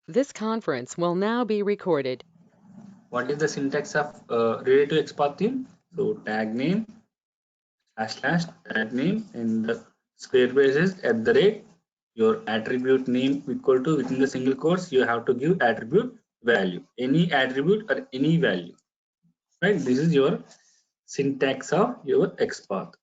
This conference will now be recorded. What is the syntax of relative XPath theme? So tag name / tag name in the square braces at the rate your attribute name equal to within the single quotes you have to give attribute value, any attribute or any value, right? This is your syntax of your XPath.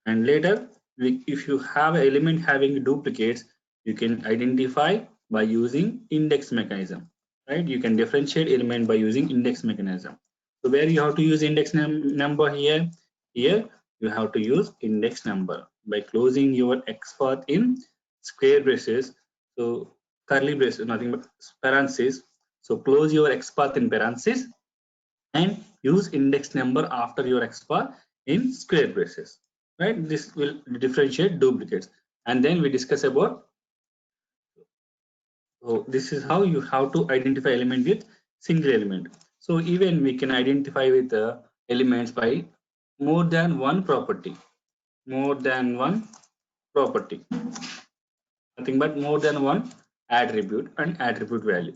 And later if you have an element having duplicates, you can identify by using index mechanism, right? You can differentiate element by using index mechanism. So where you have to use index number here you have to use index number by closing your XPath in square braces, so curly braces, nothing but parentheses. So close your XPath in parentheses and use index number after your XPath in square braces, right? This will differentiate duplicates. And then we discuss about, so this is how you have to identify element with single element. So even we can identify with elements by more than one property, more than one property, nothing but more than one attribute and attribute value.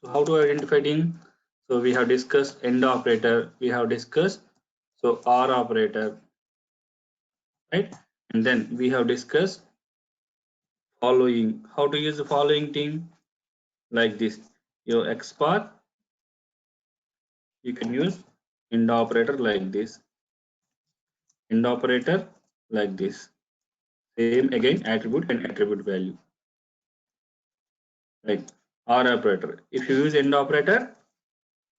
So how to identify in? So we have discussed end operator, we have discussed so OR operator, right? And then we have discussed following, how to use the following thing like this. Your XPath, you can use end operator like this, end operator like this. Same again attribute and attribute value. Like OR operator. If you use end operator,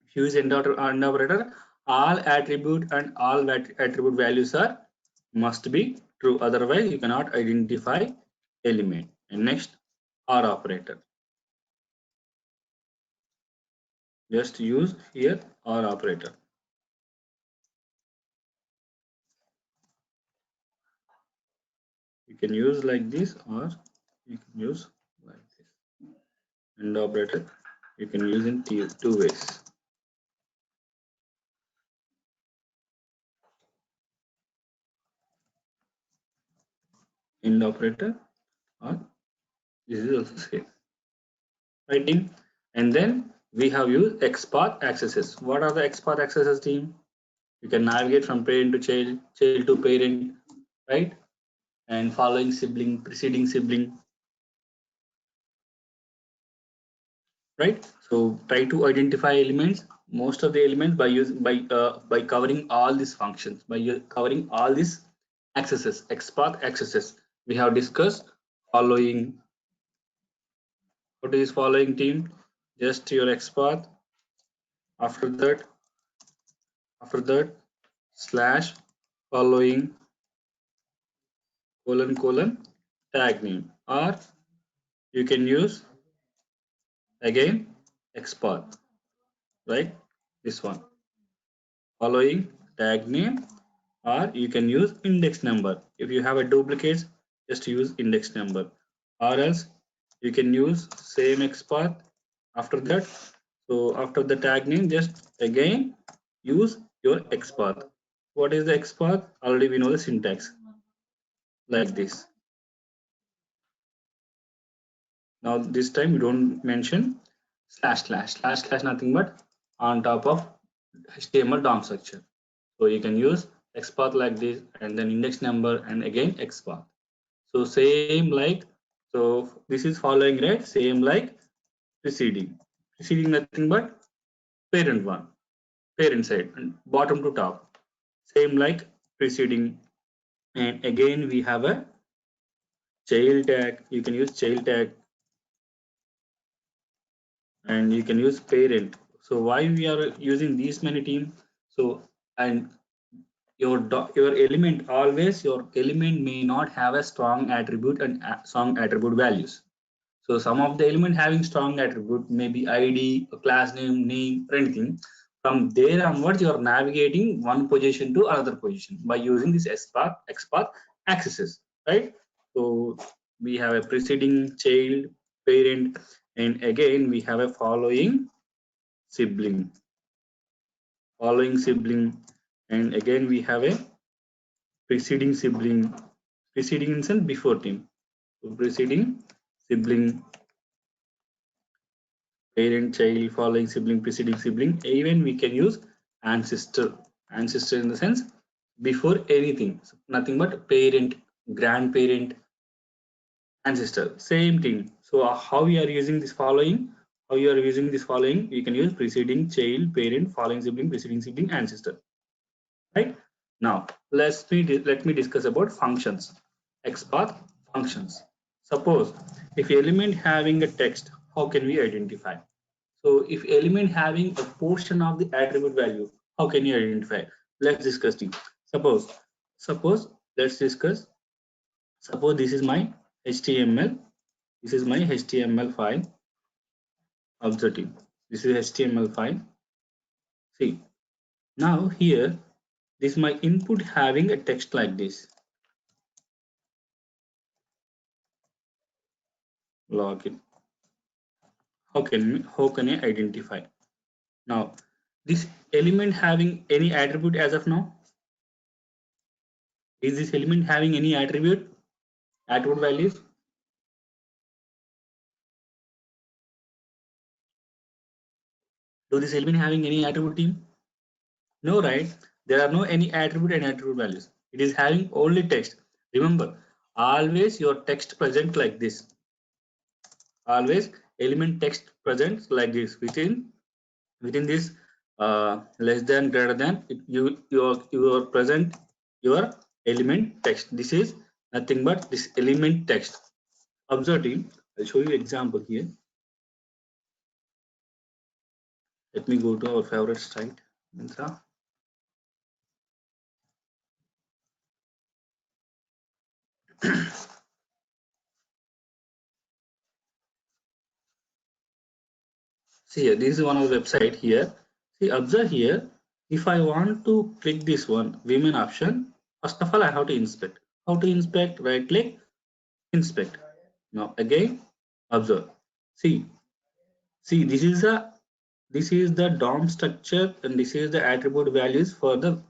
if you use end operator, all attribute and all attribute values are must be true. Otherwise, you cannot identify element. And next, OR operator. Just use here OR operator. You can use like this or you can use like this. And operator you can use in two ways. End operator or this is also same. Writing. And then we have used XPath accesses. What are the XPath accesses team? You can navigate from parent to child, child to parent, right? And following sibling, preceding sibling, right? So try to identify elements, most of the elements by using by covering all these functions, by covering all these accesses, XPath accesses. We have discussed following. What is following team? Just your XPath. After that slash following colon tag name, or you can use again XPath, right? This one following tag name, or you can use index number. If you have a duplicate, just use index number, or else you can use same XPath after that. So after the tag name, just again use your XPath. What is the XPath? Already we know the syntax like this. Now this time you don't mention // nothing but on top of HTML DOM structure. So you can use XPath like this and then index number and again XPath. So same like, so this is following, right? Same like preceding nothing but parent one, parent side and bottom to top. Same like preceding, and again we have a child tag. You can use child tag and you can use parent. So why we are using these many teams? So and your element, always your element may not have a strong attribute and strong attribute values. So some of the element having strong attribute may be ID, class name, or anything. From there onwards, you are navigating one position to another position by using this XPath accesses, right? So we have a preceding child, parent, and again we have a following sibling, and again we have a preceding sibling, preceding itself before team. So preceding sibling, parent, child, following sibling, preceding sibling. Even we can use ancestor. Ancestor in the sense before anything, nothing but parent, grandparent, ancestor, same thing. So how we are using this following? How you are using this following? We can use preceding child, parent, following sibling, preceding sibling, ancestor. Right? Now let me discuss about functions. XPath functions. Suppose if element having a text, how can we identify? So if element having a portion of the attribute value, how can you identify? Let's discuss it. Suppose, suppose let's discuss. Suppose this is my HTML. This is my HTML file. Observing. This is HTML file. See, now here, this is my input having a text like this. Login. How can I identify? Now, this element having any attribute as of now? Is this element having any attribute values? Do this element having any attribute team? No, right? There are no any attribute and attribute values. It is having only text. Remember, always your text present like this. Always element text present like this within this less than greater than you are present your element text. This is nothing but this element text. Observe team. I'll show you example here. Let me go to our favorite site. Mintra. See here, this is one of the website here. See, observe here. If I want to click this one, women option, first of all, I have to inspect. How to inspect? Right click, inspect. Now again, observe. See, see, this is the DOM structure and this is the attribute values for the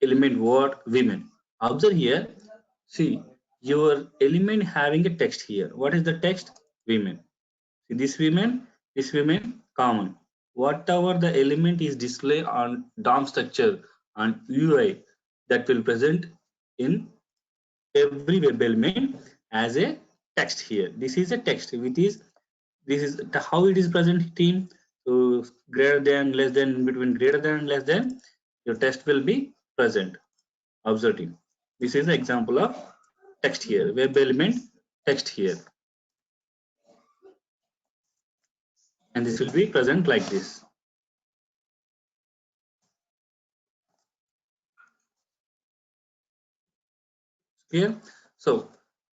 element word women. Observe here. See, your element having a text here. What is the text? Women. See this women common. Whatever the element is displayed on DOM structure and UI that will present in every web element as a text here. This is a text which is this is how it is present team. So greater than, less than, between greater than, less than, your text will be present. Observe team. This is the example of text here. Web element text here, and this will be present like this. Clear? So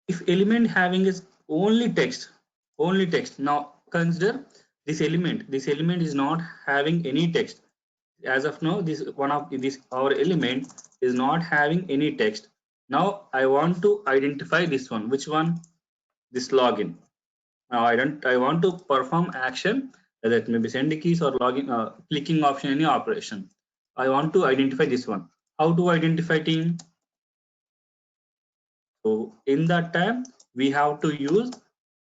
if element having is only text. Now consider this element is not having any text. As of now, this one of this our element is not having any text. Now I want to identify this one. Which one? This login. Now I want to perform action, whether it may be send keys or login, clicking option, any operation. I want to identify this one. How to identify team? So in that time, we have to use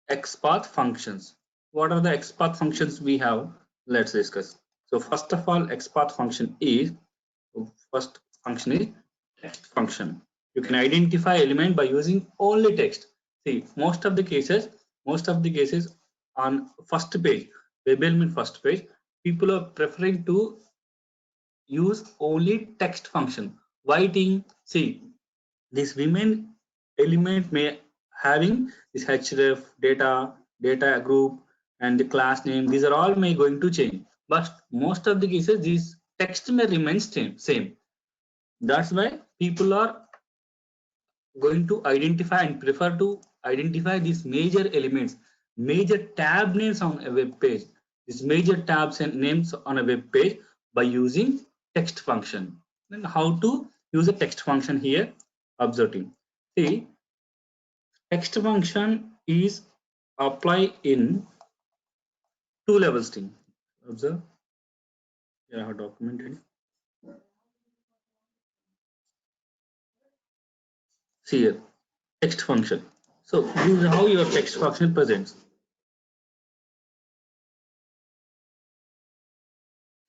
XPath functions. What are the XPath functions we have? Let's discuss. So first of all, XPath function is first function is text function. You can identify element by using only text. See, most of the cases on first page, web element first page, people are preferring to use only text function. Why team? See, this women element may having this href data group and the class name. These are all may going to change, but most of the cases this text may remain same. That's why people are going to identify and prefer to identify these major elements, major tab names on a web page, these major tabs and names on a web page by using text function. Then how to use a text function here? Observing. See, text function is apply in two levels thing. Observe. Here I have documented. See here, text function. So this is how your text function presents.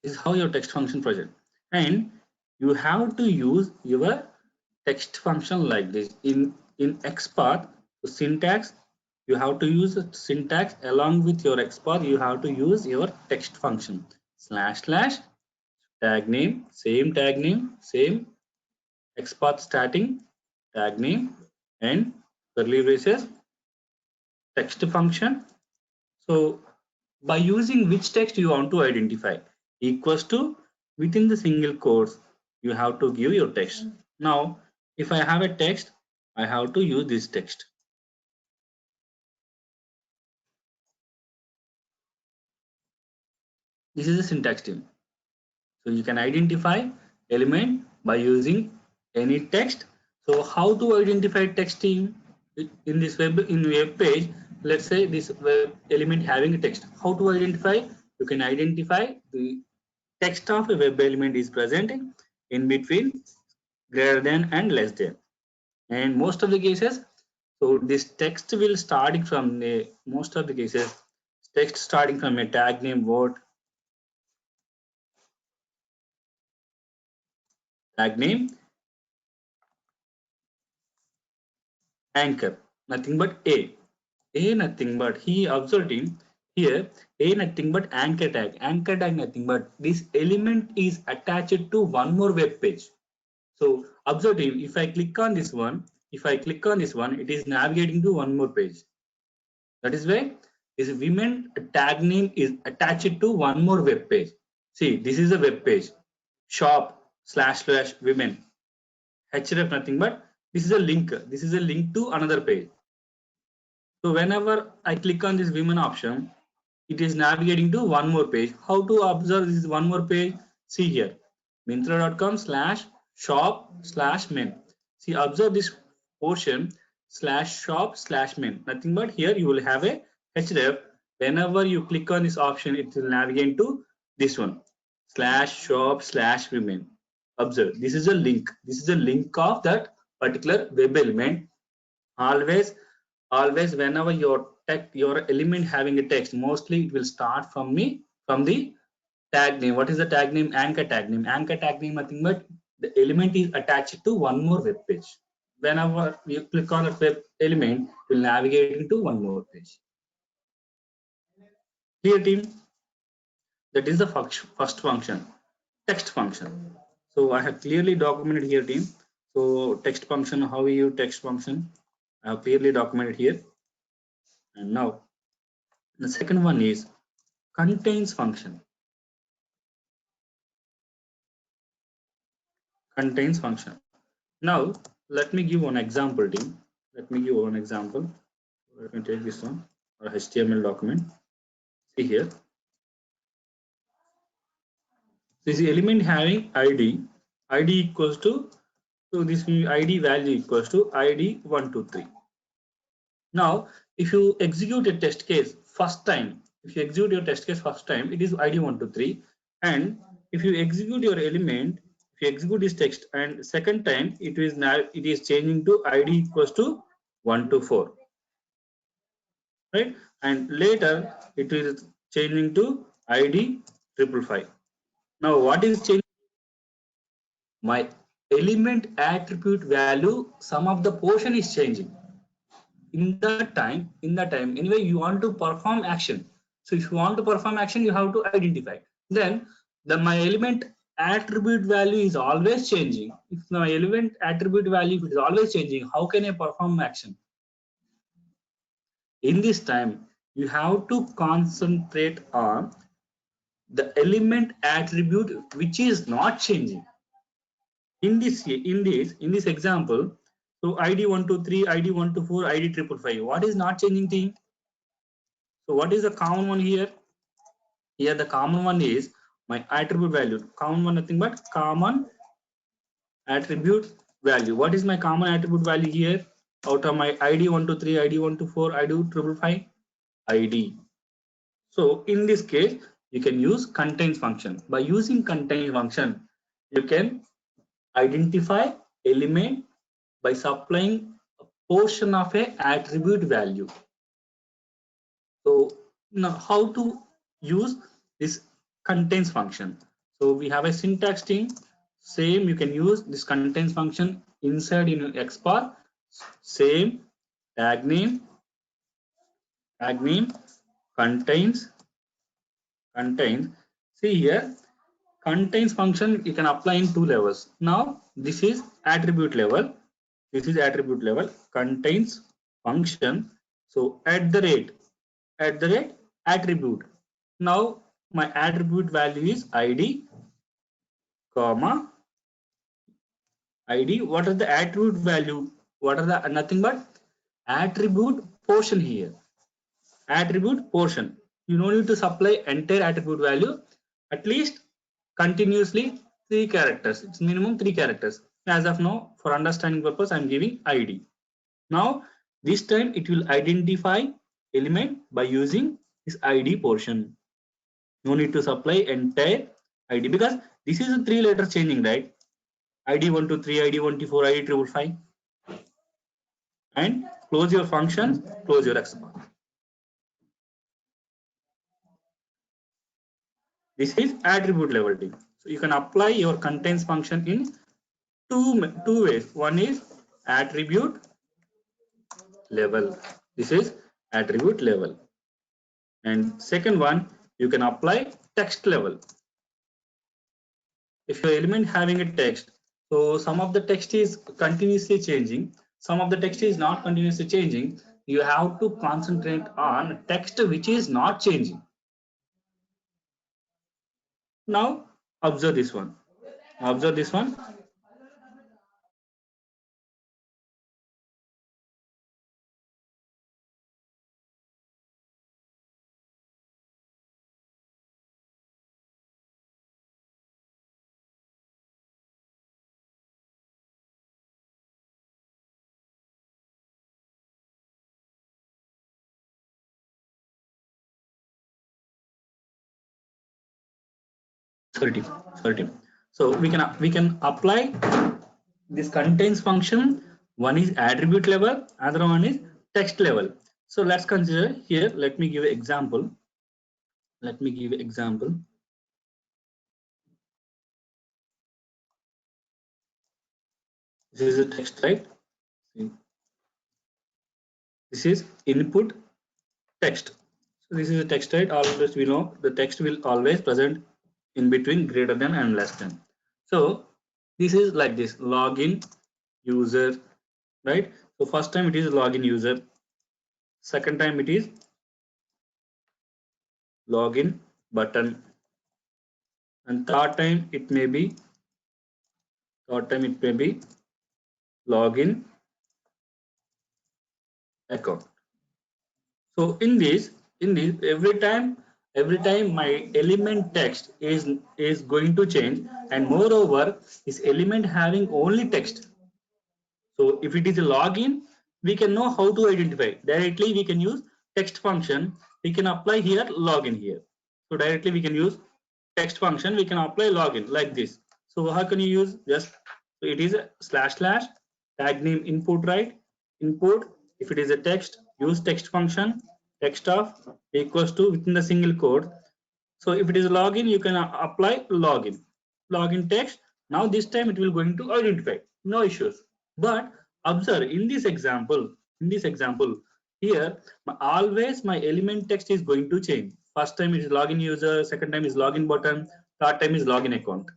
This is how your text function project. And you have to use your text function like this. In XPath, the syntax, you have to use a syntax along with your XPath, you have to use your text function. Slash slash tag name, same XPath starting, tag name, and curly braces, text function. So by using which text you want to identify, equals to, within the single quotes you have to give your text. Now if I have a text, I have to use this text. This is the syntax team. So you can identify element by using any text. So how to identify text team in this web page? Let's say this web element having a text. How to identify? You can identify the text of a web element is present in between greater than and less than. And most of the cases, so this text will start from the most of the cases text starting from a tag name word, tag name, anchor, nothing but a nothing but, he observed him here, a nothing but anchor tag nothing but this element is attached to one more web page. So observe him, if I click on this one, it is navigating to one more page. That is why this women tag name is attached to one more web page. See, this is a web page, shop slash slash women, href nothing but this is a link. This is a link to another page. So whenever I click on this women option, it is navigating to one more page. How to observe this one more page? See here, myntra.com slash shop slash men. See, observe this portion slash shop slash men. Nothing but here you will have a href. Whenever you click on this option, it will navigate to this one slash shop slash women. Observe, this is a link. This is a link of that particular web element. Always whenever your element having a text, mostly it will start from the tag name. What is the tag name? Anchor tag name. Anchor tag name nothing but the element is attached to one more web page. Whenever you click on that web element, it will navigate into one more page. Here team, that is the first function, text function. So I have clearly documented here team. So text function, how we use text function, I have clearly documented here. And now the second one is contains function. Contains function. Now let me give one example team. Let me give one example. Let me take this one, or HTML document. See here, this element having id equals to, so this id value equals to id 123. Now if you execute a test case first time, if you execute your test case first time, it is id 123. And if you execute your element, if you execute this text and second time, it is now it is changing to id equals to 124, right? And later it is changing to id 555. Now what is changing? My element attribute value, some of the portion is changing. In that time anyway you want to perform action. So if you want to perform action, you have to identify. Then my element attribute value is always changing. If my element attribute value is always changing, how can I perform action? In this time you have to concentrate on the element attribute which is not changing. In this example, so id 123, id 124, id 555, what is not changing thing? So what is the common one here? Here the common one is my attribute value. Common one nothing but common attribute value. What is my common attribute value here? Out of my id 123, id 124, id 555, id. So in this case you can use contains function. By using contains function, you can identify element by supplying a portion of a attribute value. So now how to use this contains function? So we have a syntax thing. Same, you can use this contains function inside in XPath. Same tag name contains. See here, contains function you can apply in two levels. Now this is attribute level. This is attribute level. Contains function. So at the rate attribute. Now my attribute value is id, comma id. What is the attribute value? What are the nothing but attribute portion here. Attribute portion. You don't need to supply entire attribute value. At least continuously 3 characters. It's minimum 3 characters. As of now, for understanding purpose, I'm giving id. Now this time it will identify element by using this id portion. No need to supply entire id because this is a 3 letter changing, right? id 123, id 124, id 555, and close your functions, close your XPath. This is attribute level thing. So you can apply your contains function in two ways. One is attribute level. This is attribute level. And second one, you can apply text level. If your element having a text, so some of the text is continuously changing, some of the text is not continuously changing, you have to concentrate on text which is not changing. Now observe this one. Observe this one. Sorry team. Sorry team. So we can apply this contains function. One is attribute level, other one is text level. So let's consider here. Let me give an example. Let me give an example. This is a text, right? This is input text. So this is a text, right? Always we know the text will always present in between greater than and less than. So this is like this: login user, right? So first time it is login user, second time it is login button, and third time it may be login account. So in this every time my element text is going to change, and moreover this element having only text. So if it is a login, we can know how to identify. Directly we can use text function. We can apply here login here. So directly we can use text function. We can apply login like this. So how can you use? Just so it is a // tag name input, right? Input. If it is a text, use text function. Text of equals to within the single quote. So if it is login, you can apply login text. Now this time it will going to identify. No issues. But observe in this example here, always my element text is going to change. First time it is login user, second time is login button, third time is login account.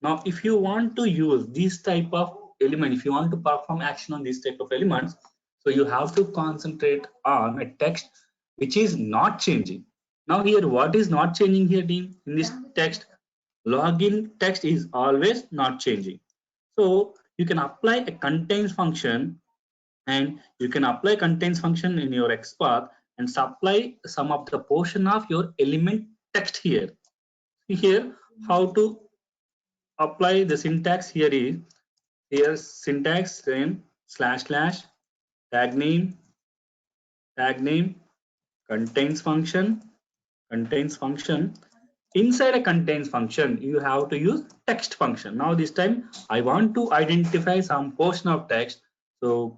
Now if you want to use this type of element, if you want to perform action on this type of elements, so you have to concentrate on a text which is not changing. Now here, what is not changing here, team? In this text, login text is always not changing. So you can apply a contains function, and you can apply contains function in your XPath and supply some of the portion of your element text here. Here, how to apply the syntax here is, here syntax same / tag name contains function. Inside a contains function, you have to use text function. Now this time I want to identify some portion of text. So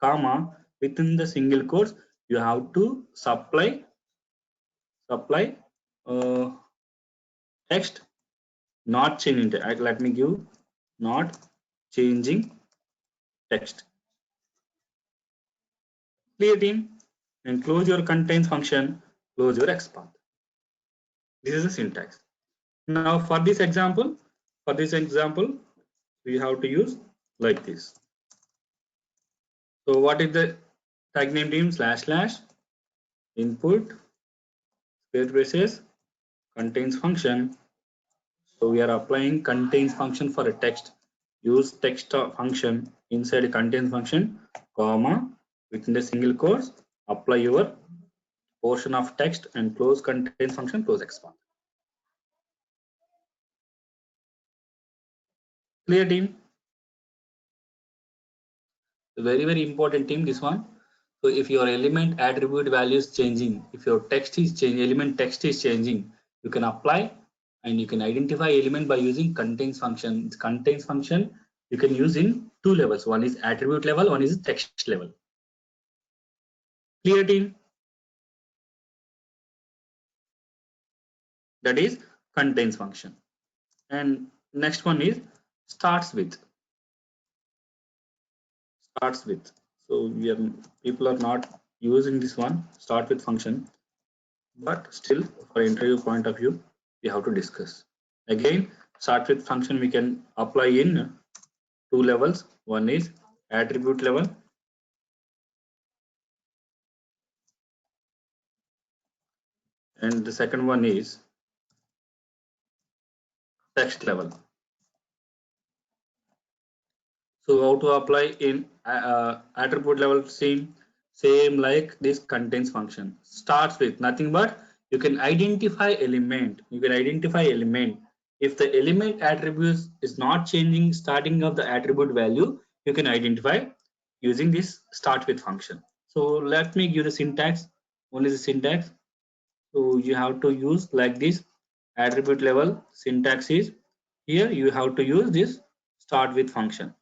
comma, within the single quotes, you have to supply uh, text, not changing text. Let me give not changing text. Clear team, and close your contains function, close your XPath. This is the syntax. Now for this example, we have to use like this. So what is the tag name team? / input square braces contains function. So we are applying contains function for a text. Use text function inside a contains function, comma, within the single quotes, apply your portion of text and close contains function, close XPath. Clear team? Very important team, this one. So if your element attribute value is changing, if your text is changing, element text is changing, you can apply and you can identify element by using contains function. Contains function you can use in two levels. One is attribute level, one is text level. Clear team? That is contains function. And next one is starts with. So people are not using this one, start with function, but still for interview point of view we have to discuss. Again, start with function we can apply in two levels. One is attribute level, and the second one is text level. So how to apply in attribute level? Same like this contains function. Starts with nothing but you can identify element. If the element attributes is not changing starting of the attribute value, you can identify using this start with function. So let me give the syntax. Only the syntax. So you have to use like this attribute level syntax is here. You have to use this start with function.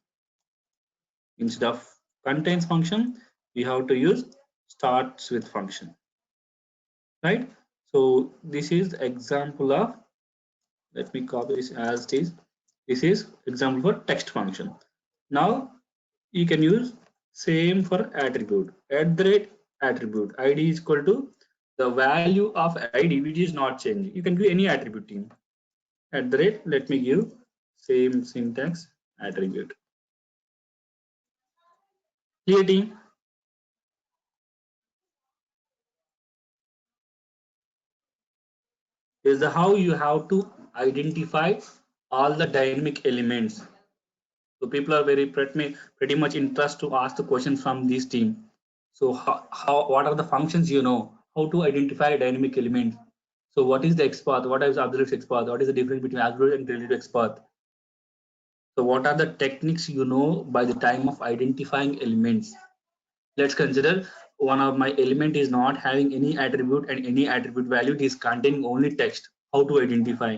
Instead of contains function, we have to use starts with function, right? So this is example of, let me copy this as it is. This is example for text function. Now you can use same for attribute. Attribute id is equal to the value of id which is not changing. You can give any attribute team. Let me give same syntax attribute. Clear team? Is the how you have to identify all the dynamic elements. So people are pretty much interested to ask the question from this team. So what are the functions how to identify dynamic elements? So what is the XPath? What is absolute XPath? What is the difference between absolute and relative XPath? So what are the techniques by the time of identifying elements? Let's consider one of my element is not having any attribute and any attribute value. It is containing only text. How to identify?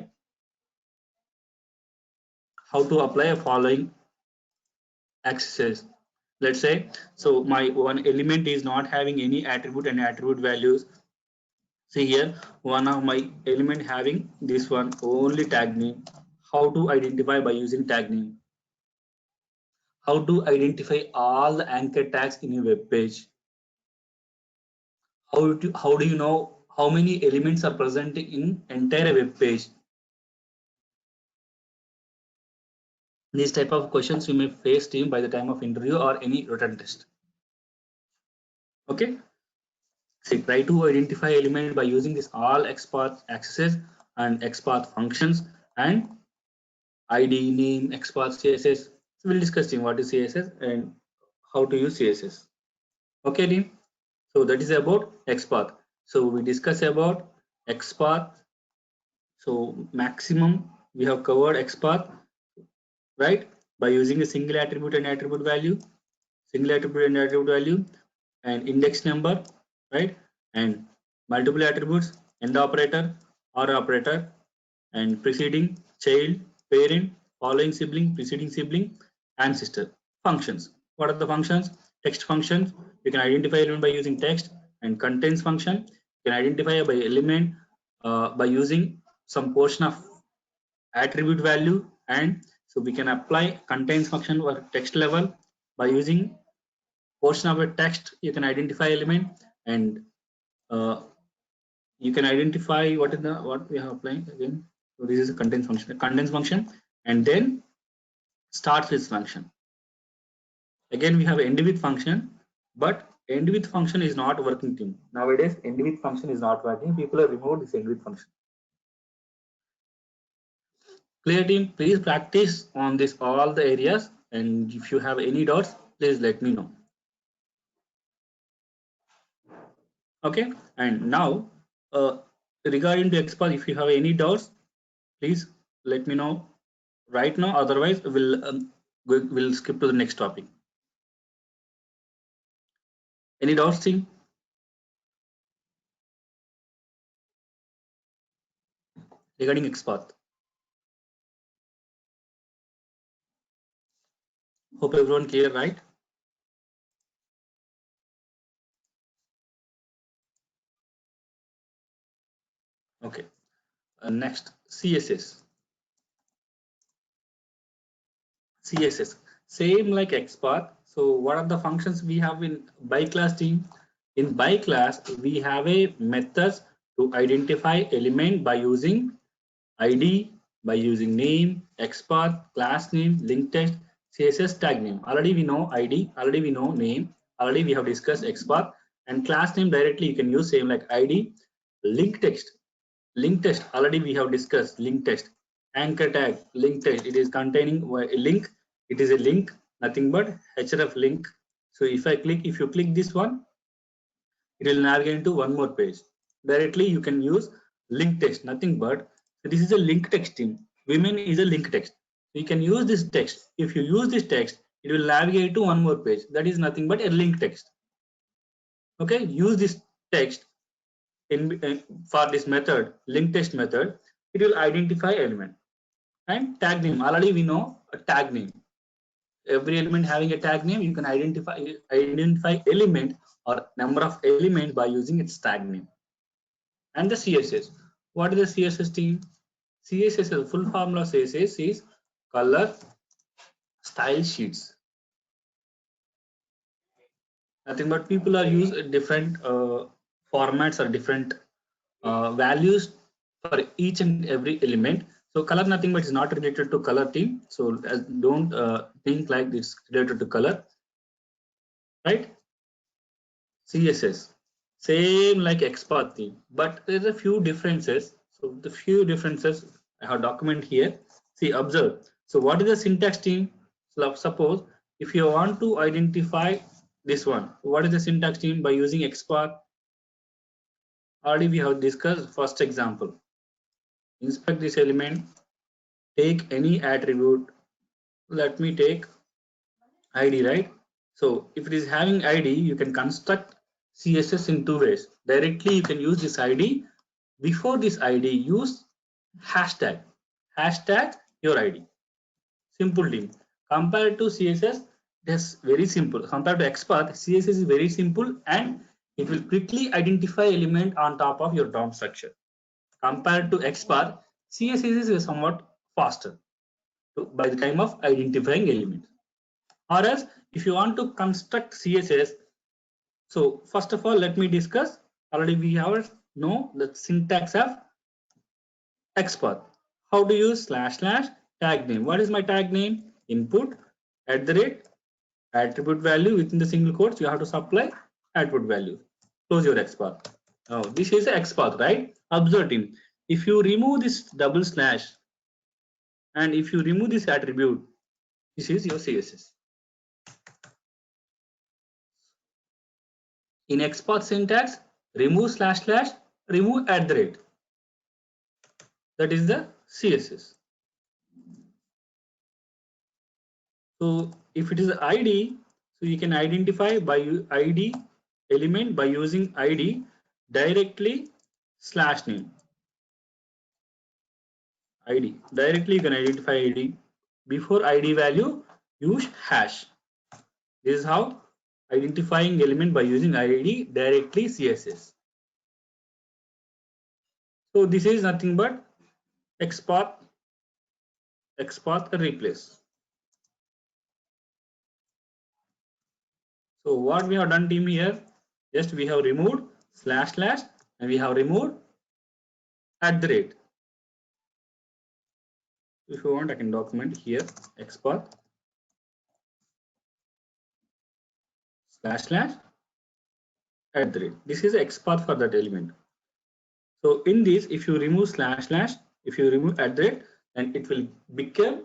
How to apply a following accesses. Let's say, so my one element is not having any attribute and attribute values. See here, one of my element having this one only tag name. How to identify by using tag name? How to identify all the anchor tags in a web page? How do you know how many elements are present in entire web page? These type of questions you may face team by the time of interview or any written test. Okay. See, try to identify element by using this all XPath accesses and XPath functions and ID, name, XPath, CSS. So we'll discuss what is CSS and how to use CSS. Okay, team. So that is about XPath. So we discuss about XPath. So maximum we have covered XPath, right? By using a single attribute and attribute value, and index number, right? And multiple attributes, end operator, or operator, and preceding, child, parent, following sibling, preceding sibling, ancestor. Functions. What are the functions? Text functions. You can identify element by using text, and contains function. You can identify by element by using some portion of attribute value, and so we can apply contains function or text level by using portion of a text. You can identify element, and uh, you can identify what we are applying again. So this is a contains function, and then starts with function. Again, we have end with function, but end with function is not working thing. Nowadays, end with function is not working. People have removed this end with function. Clear team, please practice on this all the areas, and if you have any doubts, please let me know. Okay, and now regarding to XPath, if you have any doubts, please let me know right now. Otherwise, we'll skip to the next topic. Any doubts, team? Regarding XPath? Hope everyone clear, right? Okay. Next, CSS. CSS, same like XPath. So what are the functions we have in by class team? In by class, we have a methods to identify element by using ID, by using name, XPath, class name, link text, CSS tag name. Already we know ID, already we know name, already we have discussed XPath, and class name directly you can use same like ID, link text. Link text already we have discussed. Link text, anchor tag, link text, it is containing a link. It is a link, nothing but href link. So if you click this one, it will navigate into one more page. Directly you can use link text, nothing but, so this is a link text team. Women is a link text. So you can use this text. If you use this text, it will navigate to one more page. That is nothing but a link text. Okay, use this text for this method, link text method. It will identify element. And tag name, already we know a tag name. Every element having a tag name, you can identify element or number of elements by using its tag name. And the CSS, what is the CSS team? CSS, the full formula CSS is color style sheets. Nothing but people are use different formats or different values for each and every element. So color nothing but is not related to color team. So don't think like it's related to color, right? CSS, same like XPath theme, but there's a few differences. So the few differences I have document here. See, observe. So what is the syntax team? So suppose if you want to identify this one, what is the syntax team by using XPath? Already we have discussed first example. Inspect this element, take any attribute. Let me take ID, right? So if it is having ID, you can construct CSS in two ways. Directly, you can use this ID. Before this ID, use hashtag. Hashtag your ID. Simple thing. Compared to CSS, it is very simple. Compared to XPath, CSS is very simple and it will quickly identify element on top of your DOM structure. Compared to XPath, CSS is somewhat faster by the time of identifying elements. Or else, if you want to construct CSS, so first of all, let me discuss. Already we have know the syntax of XPath. How to use / tag name. What is my tag name? Input @ attribute value within the single quotes. You have to supply attribute value. Close your XPath. Now this is XPath, right? Observe team. If you remove this double slash and if you remove this attribute, this is your CSS. In XPath syntax, remove / remove @. That is the CSS. So if it is ID, so you can identify by ID element by using ID directly /name. ID directly you can identify ID. Before ID value, use hash. This is how identifying element by using ID directly CSS. So this is nothing but XPath XPath and replace. So what we have done team here, just we have removed slash slash and we have removed at the rate. If you want, I can document here XPath slash slash at the rate. This is XPath for that element. So in this, if you remove slash slash, if you remove at the rate, then it will become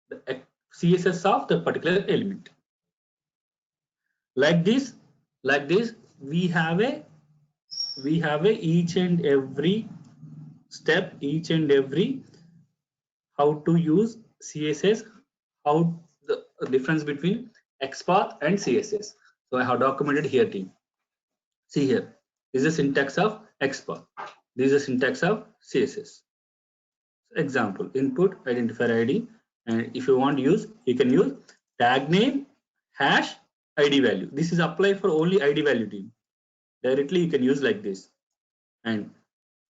the CSS of the particular element. Like this, we have a each and every step, each and every how to use CSS, how the difference between XPath and CSS. So I have documented here team. See here, this is the syntax of XPath. This is the syntax of CSS. Example, input identifier ID, and if you want to use, you can use tag name hash ID value. This is applied for only ID value team. Directly you can use like this. And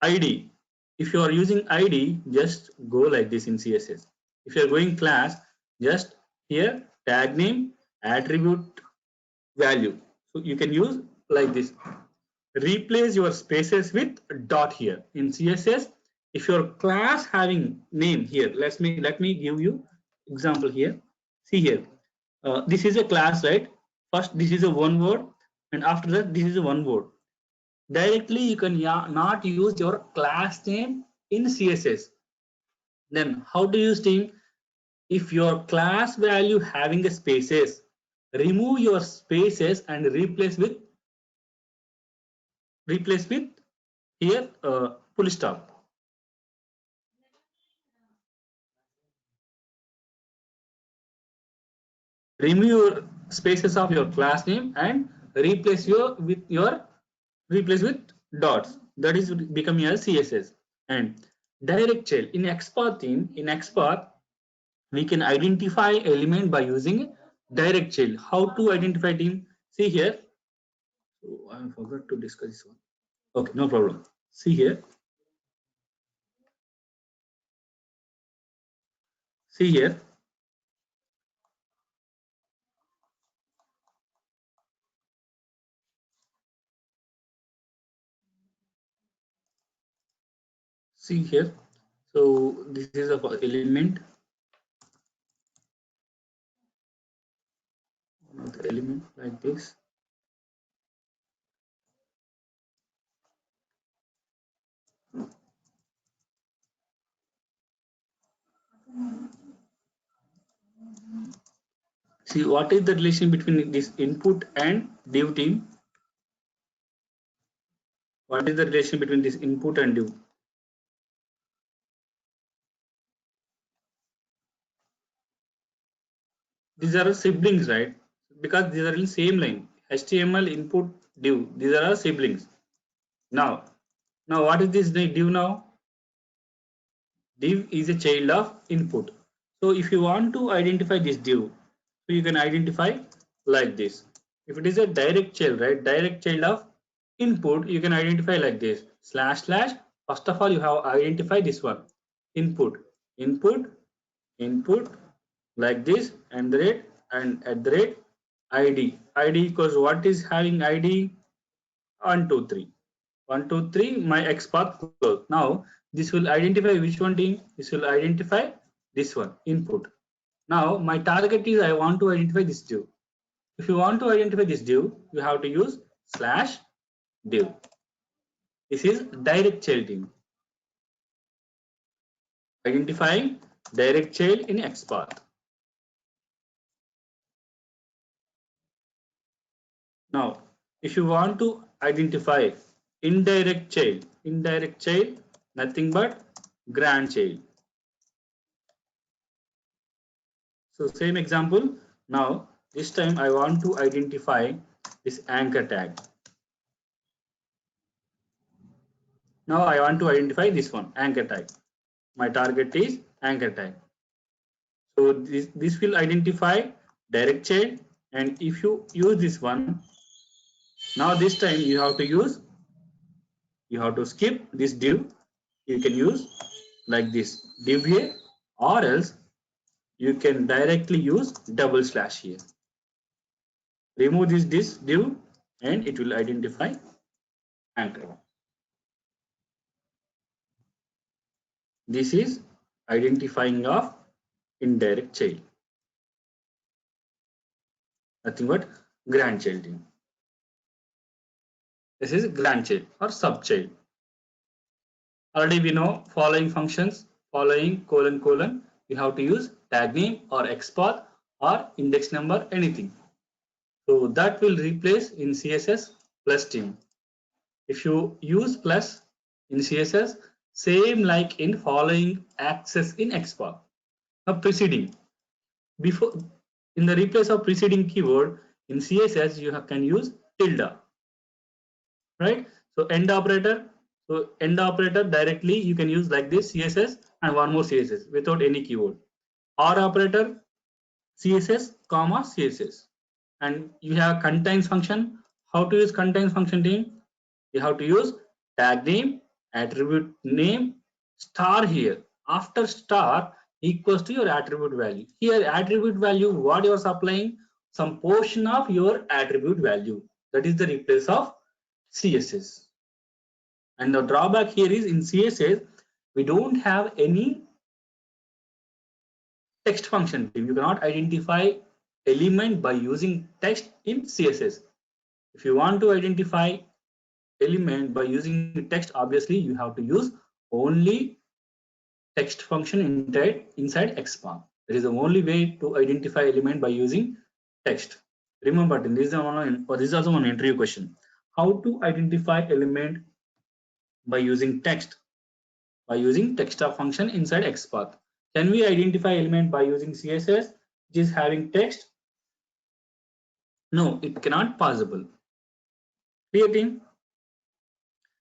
ID, if you are using ID, just go like this in CSS. If you are going class, just here tag name attribute value. So you can use like this. Replace your spaces with dot here in CSS. If your class having name here, let me give you example here. See here, this is a class, right? First this is a one word, and after that this is a one word. Directly you can not use your class name in CSS. Then how to use team? If your class value having a spaces, remove your spaces and replace with here full stop. Remove your spaces of your class name and replace with dots. That is becoming as CSS. And direct child in XPath team, in XPath we can identify element by using direct child. How to identify team? See here. So I forgot to discuss this one. Okay, no problem. See here. See here. See here. So this is a element. One of the element like this. See what is the relation between this input and div team? What is the relation between this input and div? These are siblings, right? Because these are in same line. HTML input div. These are siblings. Now, what is this div now? Div is a child of input. So if you want to identify this div, so you can identify like this. If it is a direct child, right? Direct child of input, you can identify like this. Slash slash. First of all, you have identified this one. Input. Input like this and the rate and at the rate ID. ID equals what is having ID? 1, 2, 3. 1, 2, 3, my XPath close. Now this will identify which one team? This will identify this one, input. Now my target is I want to identify this div. If you want to identify this div, you have to use slash div. This is direct child team. Identifying direct child in XPath. Now, if you want to identify indirect child, nothing but grandchild. So same example. Now this time I want to identify this anchor tag. Now I want to identify this one, anchor tag. My target is anchor tag. So this will identify direct child, and if you use this one, now this time you have to skip this div. You can use like this div here, or else you can directly use double slash here. Remove this div and it will identify anchor. This is identifying of indirect child. Nothing but grandchild. This is grandchild or subchild. Already we know following functions, following colon, you have to use tag name or XPath or index number, anything. So that will replace in CSS plus team. If you use plus in CSS, same like in following access in XPath. Now preceding, before in the replace of preceding keyword in CSS, you can use tilde, right? So end operator directly you can use like this CSS and one more CSS without any keyword. Or operator CSS comma CSS, and you have contains function. How to use contains function team? You have to use tag name, attribute name, star here. After star equals to your attribute value. Here attribute value, what you are supplying, some portion of your attribute value. That is the replace of CSS. And the drawback here is in CSS, we don't have any text function. You cannot identify element by using text in CSS. If you want to identify element by using text, obviously you have to use only text function inside XPath. That is the only way to identify element by using text. Remember, this is also one interview question. How to identify element by using text? By using text of function inside XPath. Can we identify element by using CSS which is having text? No, it cannot possible. Clear team?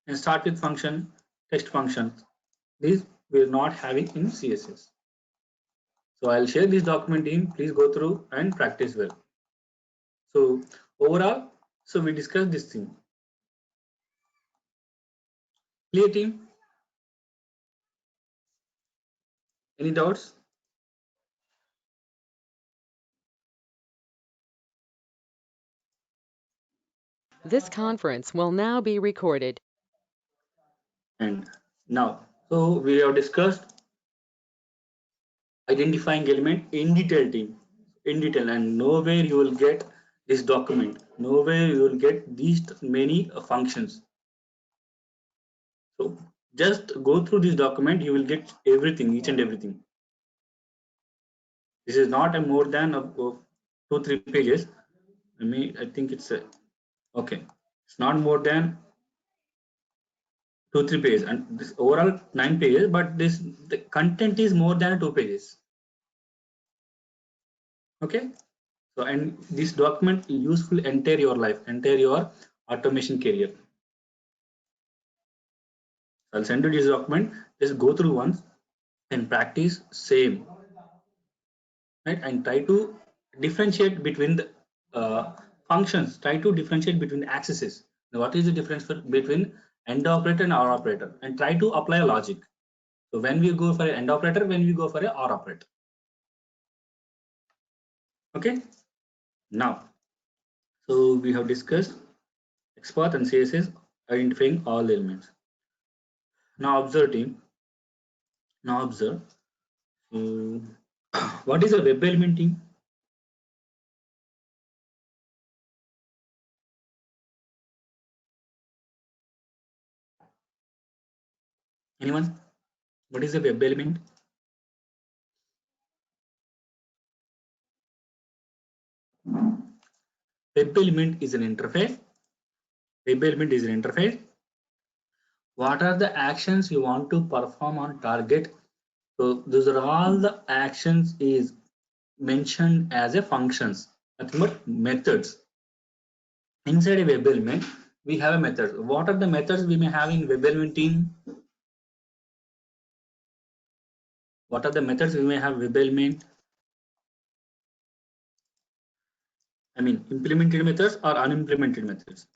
And start with function, text functions. These we are not having in CSS. So I'll share this document in. Please go through and practice well. So overall, so we discussed this thing. Clear team? Any doubts? This conference will now be recorded. And now, so we have discussed identifying element in detail team, in detail, and nowhere you will get this document, nowhere you will get these many functions. So just go through this document, you will get everything, each and everything. This is not a more than 2-3 pages. I think it's okay, it's not more than 2-3 pages, and this overall 9 pages, but this the content is more than 2 pages. Okay, so and this document is useful entire your life, entire your automation career. I'll send you this document, just go through once and practice same, right? And try to differentiate between the functions, try to differentiate between accesses. Now, what is the difference between AND operator and OR operator, and try to apply a logic. So when we go for an AND operator, when we go for an OR operator. Okay, now, so we have discussed XPath and CSS identifying all elements. Now observe team. Now observe. So what is a web element team? Anyone? What is a web element? Web element is an interface. Web element is an interface. What are the actions you want to perform on target? So those are all the actions is mentioned as a functions, nothing but methods. Inside a web element, we have a method. What are the methods we may have in web element team? What are the methods we may have web element? I mean, implemented methods or unimplemented methods?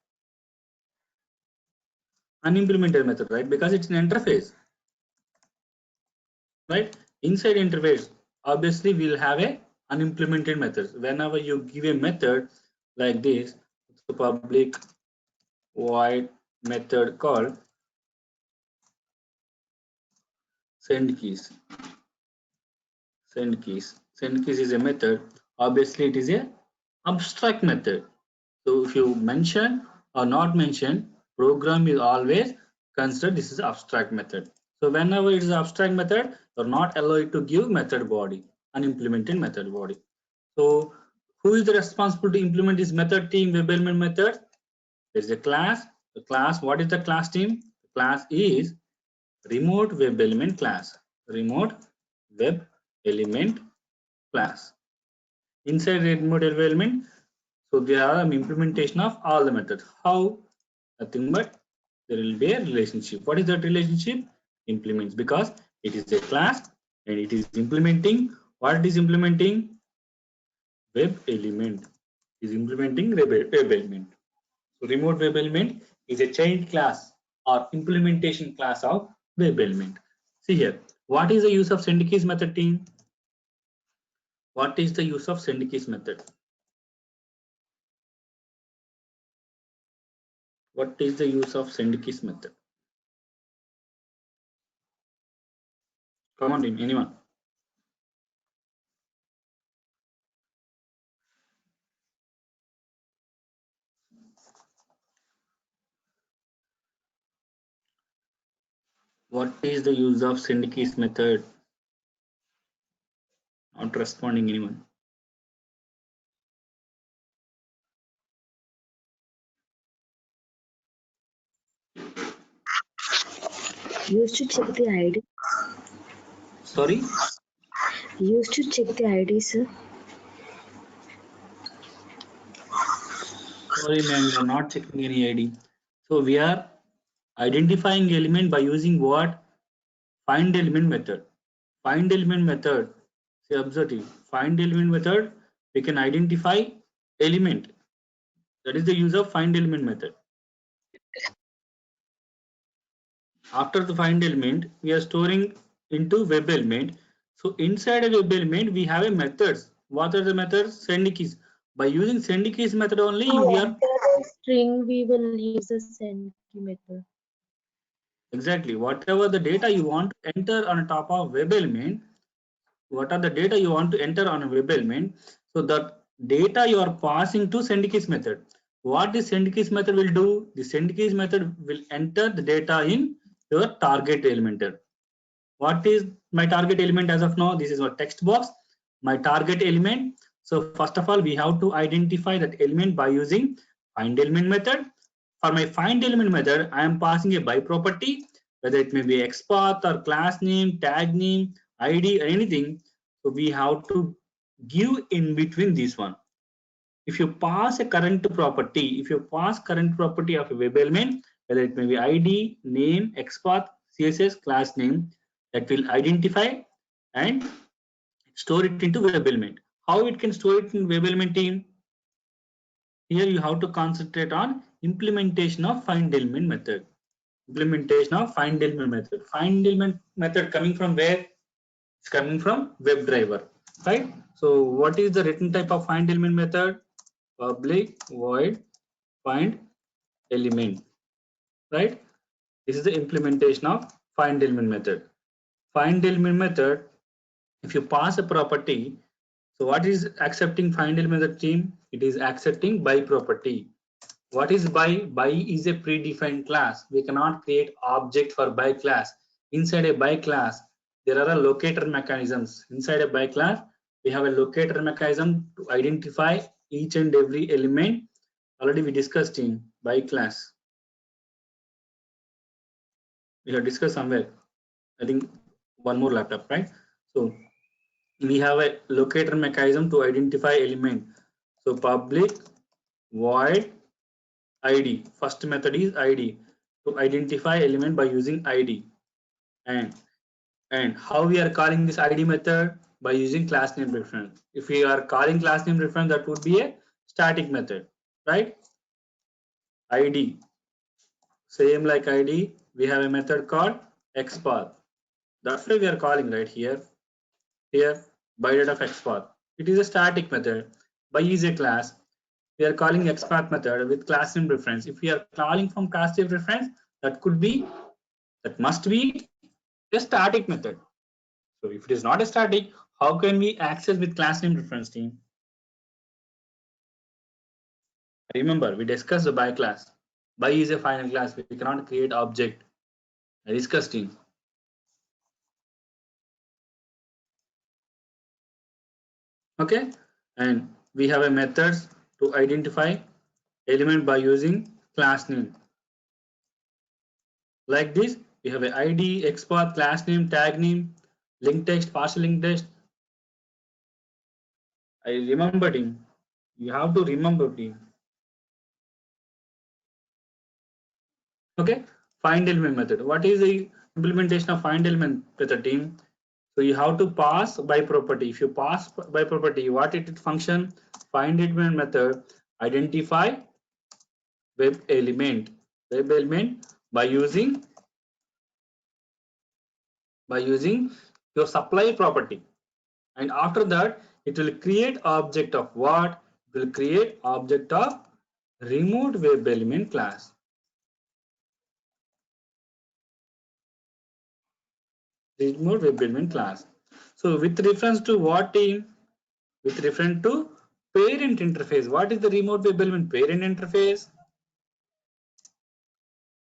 Unimplemented method, right? Because it's an interface, right? Inside interface, obviously we'll have a unimplemented method. Whenever you give a method like this, the public void method called send keys. Send keys. Send keys is a method. Obviously, it is a abstract method. So if you mention or not mention, program is always considered this is abstract method. So whenever it is abstract method, you're not allowed to give method body, unimplemented method body. So who is the responsible to implement this method team web element method? There is a class. The class, what is the class team? The class is remote web element class. Remote web element class. Inside remote web element, so there are an implementation of all the methods. How? Nothing but there will be a relationship. What is that relationship? Implements, because it is a class and it is implementing. What it is implementing? Web element. Is implementing web element. So remote web element is a child class or implementation class of web element. See here, what is the use of send keys method team? What is the use of send keys method? What is the use of send keys method? Come on, team, anyone? What is the use of send keys method? Not responding, anyone? Used to check the ID. Sorry? Used to check the ID, sir. Sorry, ma'am, we are not checking any ID. So we are identifying element by using what? Find element method. Find element method. See, observe it. Find element method. We can identify element. That is the use of find element method. After the find element, we are storing into web element. So inside a web element, we have a methods. What are the methods? Send keys. By using send keys method only, we are String, we will use the send key method. exactly whatever the data you want to enter on top of web element. What are the data you want to enter on a web element? So that data you are passing to send keys method. What the send keys method will do? The send keys method will enter the data in your target element. What is my target element as of now? This is a text box, my target element. So first of all, we have to identify that element by using find element method. For my find element method, I am passing a by property, whether it may be XPath or class name, tag name, ID, or anything. So we have to give in between this one. If you pass a current property, if you pass current property of a web element, whether it may be ID, name, XPath, CSS, class name, that will identify and store it into web element. How it can store it in web element team? Here you have to concentrate on implementation of find element method. Implementation of find element method. Find element method coming from where? It's coming from WebDriver, right? So what is the written type of find element method? Public void find element, right? This is the implementation of find element method. Find element method, if you pass a property, so what is accepting find element method team? It is accepting by property. What is by? By is a predefined class. We cannot create object for by class. Inside a by class, there are a locator mechanisms. Inside a by class, we have a locator mechanism to identify each and every element. Already we discussed in by class. We have discussed somewhere. I think one more laptop, right? So we have a locator mechanism to identify element. So public void id. First method is id to identify element by using id. And how we are calling this id method? By using class name reference. If we are calling class name reference, that would be a static method, right? id, same like id, we have a method called xpath. That's why we are calling right here. by dot of XPath. It is a static method. By is a class. We are calling XPath method with class name reference. If we are calling from class name reference, that must be a static method. So if it is not a static, how can we access with class name reference team? Remember, we discussed the by class. By is a final class. We cannot create object. I discussed team. Okay, and we have a methods to identify element by using class name. Like this, we have a ID, XPath, class name, tag name, link text, partial link text. I remember team. You have to remember team. Okay, find element method. What is the implementation of find element method team? So you have to pass by property. If you pass by property, what it function? Find element method identify web element. Web element by using your supply property, and after that it will create object of what? It will create object of removed web element class. Removed web element class. So with reference to what team? With reference to parent interface. What is the remote web element parent interface?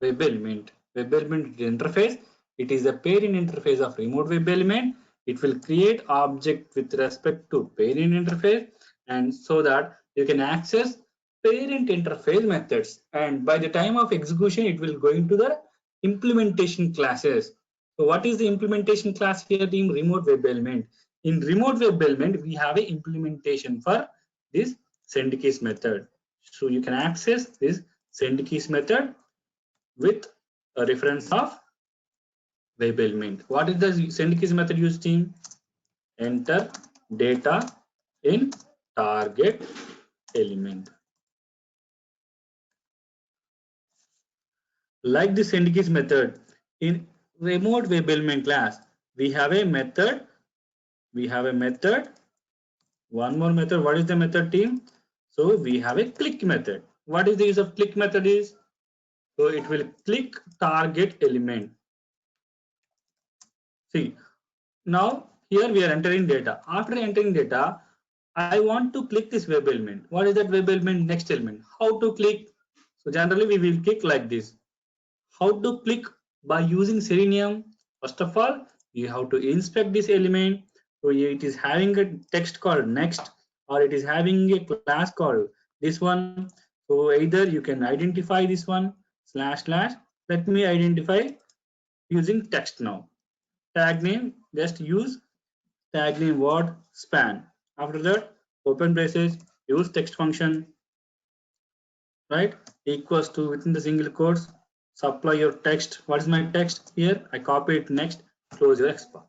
Web element. Web element interface. It is the parent interface of remote web element. It will create object with respect to parent interface, and so that you can access parent interface methods. And by the time of execution, it will go into the implementation classes. So what is the implementation class here team? Remote web element. In remote web element, we have a implementation for this send keys method. So you can access this send keys method with a reference of web element. What is the send keys method used team? Enter data in target element. Like the send keys method in remote web element class, we have a method. One more method. What is the method team? So we have a click method. What is the use of click method is? So it will click target element. See, now here we are entering data. After entering data, I want to click this web element. What is that web element? Next element. How to click? So generally we will click like this. How to click? By using Selenium. First of all, you have to inspect this element. So it is having a text called next, or it is having a class called this one. So either you can identify this one // Let me identify using text now. Tag name, just use tag name what? Span. After that, open braces, use text function, right? Equals to within the single quotes, supply your text. What is my text here? I copy it next, close your XPath.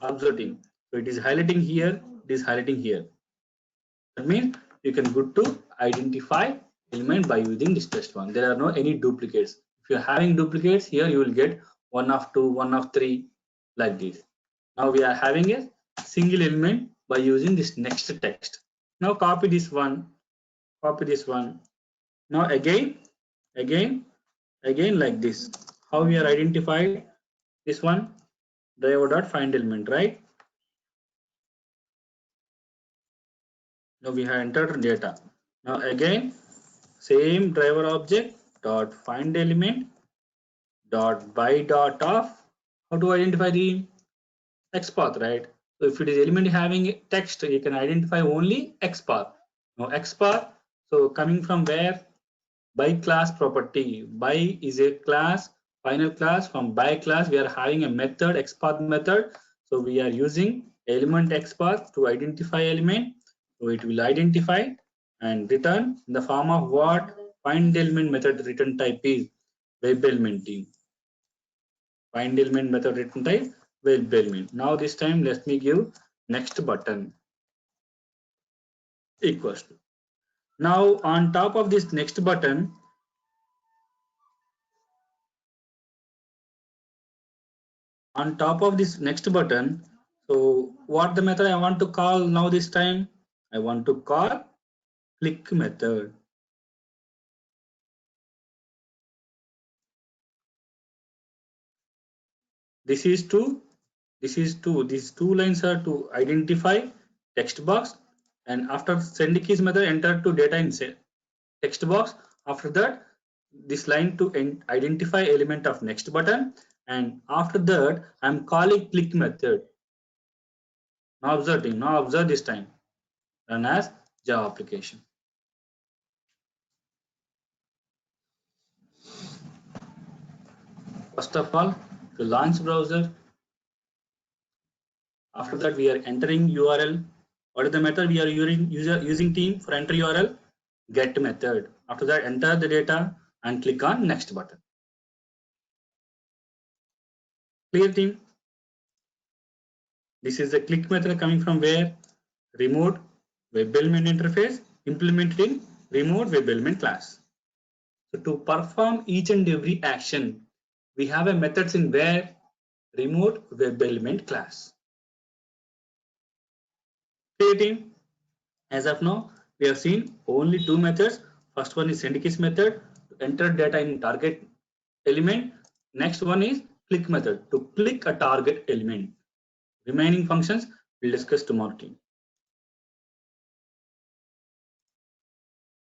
Observing. So it is highlighting here, it is highlighting here. That means you can good to identify element by using this text one. There are no any duplicates. If you're having duplicates here, you will get 1 of 2, 1 of 3, like this. Now we are having a single element by using this next text. Now copy this one, copy this one. Now again like this. How we are identified this one? Driver dot find element, right? Now we have entered data. Now again same driver object dot find element dot by dot of. How to identify the XPath, right? So if it is element having text, you can identify only XPath. Now XPath, so coming from where? By class property. By is a class, final class. From by class, we are having a method, XPath method. So we are using element XPath to identify element. So it will identify and return in the form of what? Find element method return type is web element team. Find element method return type web element. Now this time let me give next button equals to. Now on top of this next button, So what the method I want to call now this time? I want to call click method. These two lines are to identify text box, and after send keys method enter to data in text box. After that, this line to identify element of next button, and after that I'm calling click method. Now observe this time. Run as Java application. First of all, to launch browser. After that, we are entering URL. What is the method we are using team for enter URL? Get method. After that, enter the data and click on next button. Clear team? This is the click method coming from where? Remote web element interface implemented in remote web element class. So to perform each and every action, we have a methods in where? Remote web element class. Clear team? As of now, we have seen only two methods. First one is send keys method to enter data in target element. Next one is click method to click a target element. Remaining functions we'll discuss tomorrow.